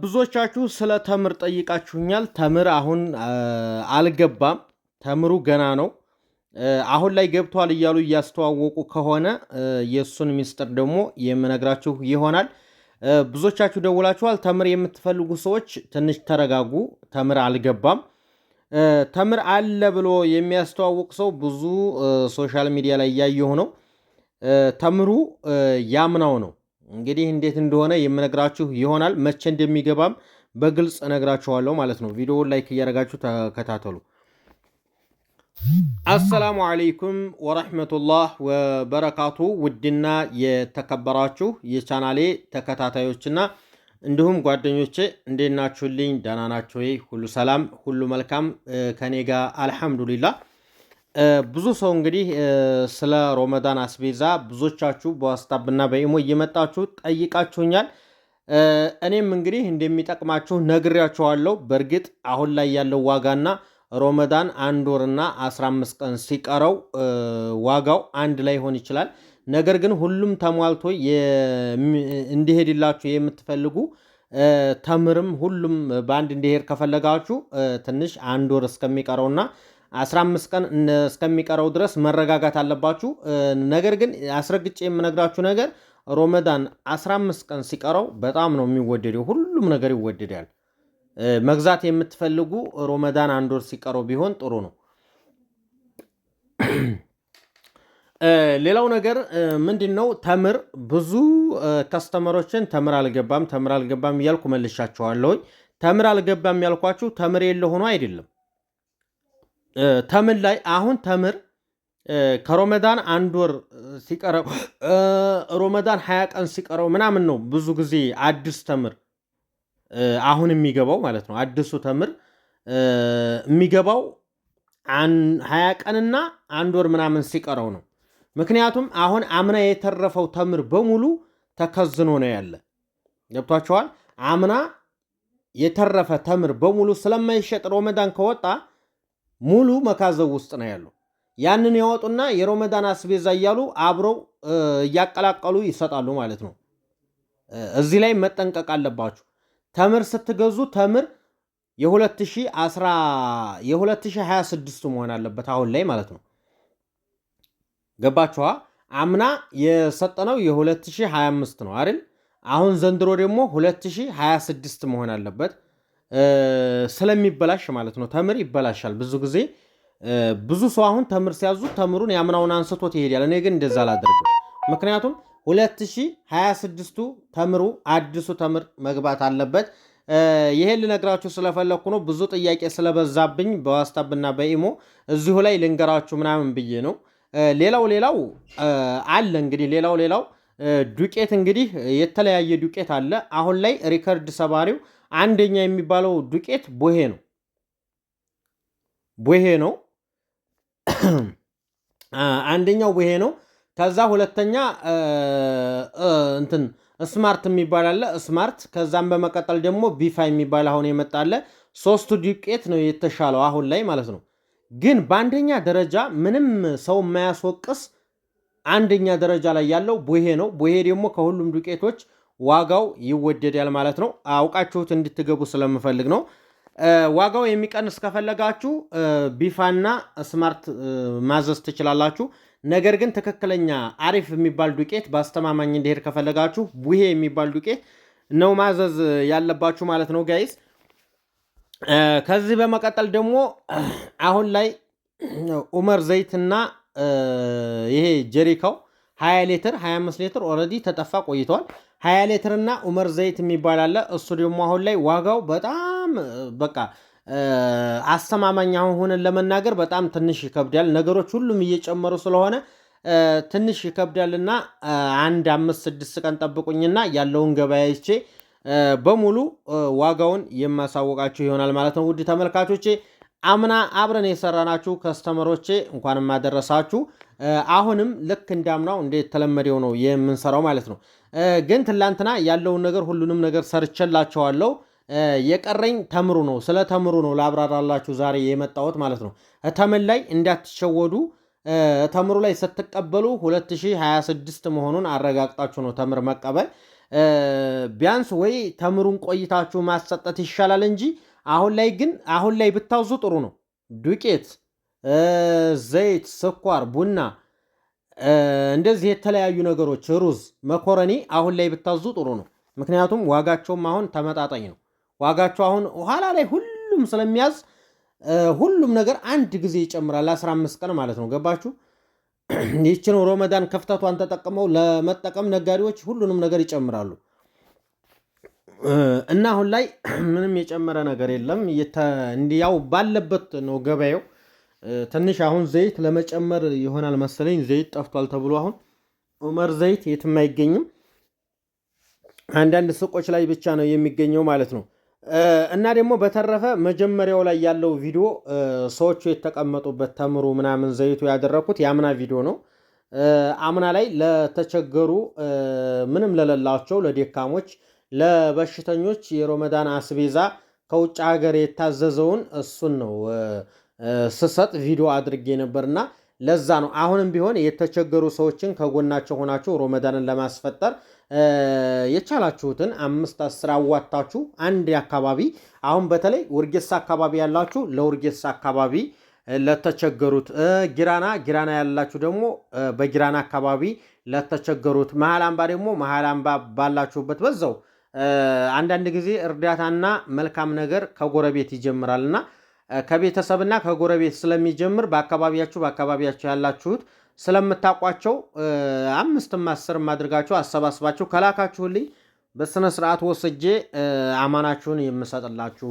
ብዙዎቻችሁ ስለ ተምር ጠይቃችሁኛል። ተምር አሁን አልገባም። ተምሩ ገና ነው። አሁን ላይ ገብቷል እያሉ እያስተዋወቁ ከሆነ የእሱን ሚስጥር ደግሞ የምነግራችሁ ይሆናል። ብዙዎቻችሁ ደውላችኋል። ተምር የምትፈልጉ ሰዎች ትንሽ ተረጋጉ። ተምር አልገባም። ተምር አለ ብሎ የሚያስተዋውቅ ሰው ብዙ ሶሻል ሚዲያ ላይ እያየሁ ነው። ተምሩ ያምናው ነው። እንግዲህ እንዴት እንደሆነ የምነግራችሁ ይሆናል። መቼ እንደሚገባም በግልጽ እነግራችኋለሁ ማለት ነው። ቪዲዮውን ላይክ እያደረጋችሁ ተከታተሉ። አሰላሙ አለይኩም ወረሕመቱላህ ወበረካቱ። ውድና የተከበራችሁ የቻናሌ ተከታታዮችና እንዲሁም ጓደኞቼ እንዴት ናችሁልኝ? ደህና ናችሁ ወይ? ሁሉ ሰላም፣ ሁሉ መልካም ከኔ ጋር አልሐምዱሊላህ። ብዙ ሰው እንግዲህ ስለ ሮመዳን አስቤዛ ብዙዎቻችሁ በዋትስአፕ እና በኢሞ እየመጣችሁ ጠይቃችሁኛል። እኔም እንግዲህ እንደሚጠቅማችሁ ነግሬያችኋለሁ። በእርግጥ አሁን ላይ ያለው ዋጋና ሮመዳን 1 ወርና 15 ቀን ሲቀረው ዋጋው አንድ ላይ ሆን ይችላል። ነገር ግን ሁሉም ተሟልቶ እንዲሄድላችሁ የምትፈልጉ ተምርም ሁሉም በአንድ እንዲሄድ ከፈለጋችሁ ትንሽ 1 ወር እስከሚቀረውና 15 ቀን እስከሚቀረው ድረስ መረጋጋት አለባችሁ። ነገር ግን አስረግጬ የምነግራችሁ ነገር ሮመዳን 15 ቀን ሲቀረው በጣም ነው የሚወደደው። ሁሉም ነገር ይወደዳል። መግዛት የምትፈልጉ ሮመዳን 1 ወር ሲቀረው ቢሆን ጥሩ ነው። ሌላው ነገር ምንድነው? ተምር ብዙ ከስተመሮችን ተምር አልገባም እያልኩ መልሻቸዋለሁ። ተምር አልገባም ያልኳችሁ ተምር የለ ሆኖ አይደለም። ተምር ላይ አሁን ተምር ከሮመዳን 1 ወር ሲቀረው ሮመዳን 20 ቀን ሲቀረው ምናምን ነው ብዙ ጊዜ አዲስ ተምር አሁን የሚገባው ማለት ነው። አዲሱ ተምር የሚገባው 20 ቀንና 1 ወር ምናምን ሲቀረው ነው። ምክንያቱም አሁን አምና የተረፈው ተምር በሙሉ ተከዝኖ ነው ያለ። ገብቷቸዋል። አምና የተረፈ ተምር በሙሉ ስለማይሸጥ ሮመዳን ከወጣ ሙሉ መካዘው ውስጥ ነው ያለው። ያንን ያወጡና የሮመዳን አስቤዛ እያሉ አብረው እያቀላቀሉ ይሰጣሉ ማለት ነው። እዚህ ላይ መጠንቀቅ አለባችሁ። ተምር ስትገዙ ተምር የ2026 መሆን አለበት አሁን ላይ ማለት ነው። ገባችኋ? አምና የሰጠነው የ2025 ነው አይደል? አሁን ዘንድሮ ደግሞ 2026 መሆን አለበት። ስለሚበላሽ ማለት ነው። ተምር ይበላሻል ብዙ ጊዜ። ብዙ ሰው አሁን ተምር ሲያዙ ተምሩን ያምናውን አንስቶት ይሄዳል። እኔ ግን እንደዛ አላደርግም። ምክንያቱም 2026ቱ ተምሩ አዲሱ ተምር መግባት አለበት። ይሄን ልነግራችሁ ስለፈለኩ ነው። ብዙ ጥያቄ ስለበዛብኝ በዋትስአፕ እና በኢሞ እዚሁ ላይ ልንገራችሁ ምናምን ብዬ ነው። ሌላው አለ እንግዲህ ሌላው ዱቄት እንግዲህ የተለያየ ዱቄት አለ። አሁን ላይ ሪከርድ ሰባሪው አንደኛ የሚባለው ዱቄት ቦሄ ነው። አንደኛው ቦሄ ነው። ከዛ ሁለተኛ ስማርት የሚባል አለ። ስማርት ከዛም በመቀጠል ደግሞ ቢፋ የሚባል አሁን የመጣለ። 3ቱ ዱቄት ነው የተሻለው አሁን ላይ ማለት ነው። ግን በአንደኛ ደረጃ ምንም ሰው የማያስወቅስ አንደኛ ደረጃ ላይ ያለው ቦሄ ነው። ቦሄ ደግሞ ከሁሉም ዱቄቶች ዋጋው ይወደዳል ማለት ነው። አውቃችሁት እንድትገቡ ስለምፈልግ ነው። ዋጋው የሚቀንስ ከፈለጋችሁ ቢፋና ስማርት ማዘዝ ትችላላችሁ። ነገር ግን ትክክለኛ አሪፍ የሚባል ዱቄት በአስተማማኝ እንዲሄድ ከፈለጋችሁ ቡሄ የሚባል ዱቄት ነው ማዘዝ ያለባችሁ ማለት ነው ጋይስ። ከዚህ በመቀጠል ደግሞ አሁን ላይ ኡመር ዘይትና ይሄ ጀሪካው 20 ሊትር 25 ሊትር ኦልሬዲ ተጠፋ ቆይተዋል። 20 ሊትር እና ኡመር ዘይት የሚባል አለ። እሱ ደግሞ አሁን ላይ ዋጋው በጣም በቃ አስተማማኝ ሆነን ለመናገር በጣም ትንሽ ይከብዳል። ነገሮች ሁሉም እየጨመሩ ስለሆነ ትንሽ ይከብዳልና 1-5-6 ቀን ጠብቁኝና ያለውን ገበያይቼ በሙሉ ዋጋውን የማሳወቃችሁ ይሆናል ማለት ነው። ውድ ተመልካቾቼ አምና አብረን የሰራናችሁ ከስተመሮቼ እንኳንም አደረሳችሁ። አሁንም ልክ እንዳምናው እንደተለመደው ነው የምንሰራው ማለት ነው። ግን ትላንትና ያለውን ነገር ሁሉንም ነገር ሰርቼላችኋለሁ። የቀረኝ ተምሩ ነው። ስለ ተምሩ ነው ላብራራላችሁ ዛሬ የመጣሁት ማለት ነው። ተምር ላይ እንዳትሸወዱ። ተምሩ ላይ ስትቀበሉ 2026 መሆኑን አረጋግጣችሁ ነው ተምር መቀበል። ቢያንስ ወይ ተምሩን ቆይታችሁ ማሰጠት ይሻላል እንጂ አሁን ላይ ብታዙ ጥሩ ነው። ዱቄት፣ ዘይት፣ ስኳር፣ ቡና እንደዚህ የተለያዩ ነገሮች ሩዝ፣ መኮረኒ አሁን ላይ ብታዙ ጥሩ ነው። ምክንያቱም ዋጋቸውም አሁን ተመጣጣኝ ነው። ዋጋቸው አሁን ኋላ ላይ ሁሉም ስለሚያዝ ሁሉም ነገር አንድ ጊዜ ይጨምራል። 15 ቀን ማለት ነው። ገባችሁ? ይህችን ሮመዳን ክፍተቷን ተጠቅመው ለመጠቀም ነጋዴዎች ሁሉንም ነገር ይጨምራሉ እና አሁን ላይ ምንም የጨመረ ነገር የለም። እንዲያው ባለበት ነው ገበያው። ትንሽ አሁን ዘይት ለመጨመር ይሆናል መሰለኝ። ዘይት ጠፍቷል ተብሎ አሁን ዑመር ዘይት የትም አይገኝም። አንዳንድ ሱቆች ላይ ብቻ ነው የሚገኘው ማለት ነው። እና ደግሞ በተረፈ መጀመሪያው ላይ ያለው ቪዲዮ ሰዎቹ የተቀመጡበት ተምሩ ምናምን ዘይቱ ያደረኩት የአምና ቪዲዮ ነው። አምና ላይ ለተቸገሩ ምንም ለሌላቸው ለደካሞች፣ ለበሽተኞች የሮመዳን አስቤዛ ከውጭ ሀገር የታዘዘውን እሱን ነው ስሰጥ ቪዲዮ አድርጌ ነበርና ለዛ ነው። አሁንም ቢሆን የተቸገሩ ሰዎችን ከጎናቸው ሆናችሁ ሮመዳንን ለማስፈጠር የቻላችሁትን 5-10 አዋጣችሁ አንድ አካባቢ አሁን በተለይ ውርጌሳ አካባቢ ያላችሁ ለውርጌሳ አካባቢ ለተቸገሩት፣ ጊራና ያላችሁ ደግሞ በጊራና አካባቢ ለተቸገሩት፣ መሃል አምባ ደግሞ መሃል አምባ ባላችሁበት በዛው አንዳንድ ጊዜ እርዳታና መልካም ነገር ከጎረቤት ይጀምራልና ከቤተሰብና ከጎረቤት ስለሚጀምር በአካባቢያችሁ ያላችሁት ስለምታውቋቸው 5-10 አድርጋችሁ አሰባስባችሁ ከላካችሁልኝ በስነ ስርዓት ወስጄ አማናችሁን የምሰጥላችሁ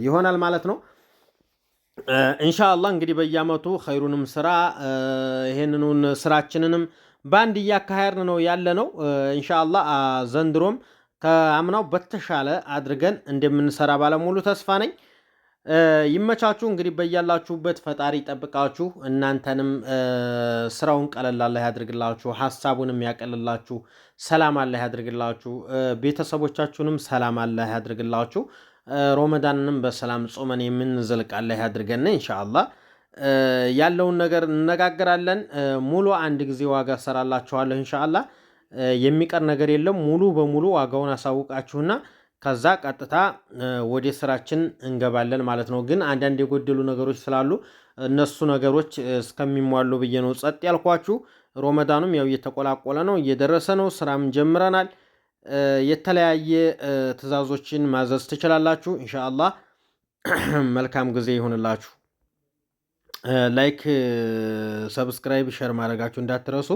ይሆናል ማለት ነው። ኢንሻአላህ እንግዲህ በየአመቱ ኸይሩንም ስራ ይሄንኑን ስራችንንም ባንድ እያካሄድን ነው ያለነው። ኢንሻአላህ ዘንድሮም ከአምናው በተሻለ አድርገን እንደምንሰራ ባለሙሉ ተስፋ ነኝ። ይመቻችሁ እንግዲህ በያላችሁበት ፈጣሪ ጠብቃችሁ እናንተንም ስራውን ቀለል አላህ ያድርግላችሁ፣ ሐሳቡንም ያቀልላችሁ፣ ሰላም አላህ ያድርግላችሁ፣ ቤተሰቦቻችሁንም ሰላም አላህ ያድርግላችሁ። ሮመዳንንም በሰላም ጾመን የምንዘልቅ አላህ ያድርገን። ኢንሻአላህ ያለውን ነገር እንነጋገራለን። ሙሉ አንድ ጊዜ ዋጋ ሰራላችኋለሁ ኢንሻአላህ። የሚቀር ነገር የለም። ሙሉ በሙሉ ዋጋውን አሳውቃችሁና ከዛ ቀጥታ ወደ ስራችን እንገባለን ማለት ነው። ግን አንዳንድ የጎደሉ ነገሮች ስላሉ እነሱ ነገሮች እስከሚሟሉ ብዬ ነው ጸጥ ያልኳችሁ። ሮመዳኑም ያው እየተቆላቆለ ነው፣ እየደረሰ ነው። ስራም ጀምረናል። የተለያየ ትዕዛዞችን ማዘዝ ትችላላችሁ ኢንሻአላህ። መልካም ጊዜ ይሁንላችሁ። ላይክ፣ ሰብስክራይብ፣ ሸር ማድረጋችሁ እንዳትረሱ።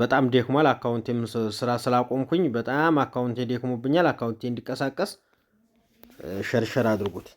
በጣም ደክሟል። አካውንቴም ስራ ስላቆምኩኝ በጣም አካውንቴ ደክሞብኛል። አካውንቴ እንዲቀሳቀስ ሸርሸር አድርጉት።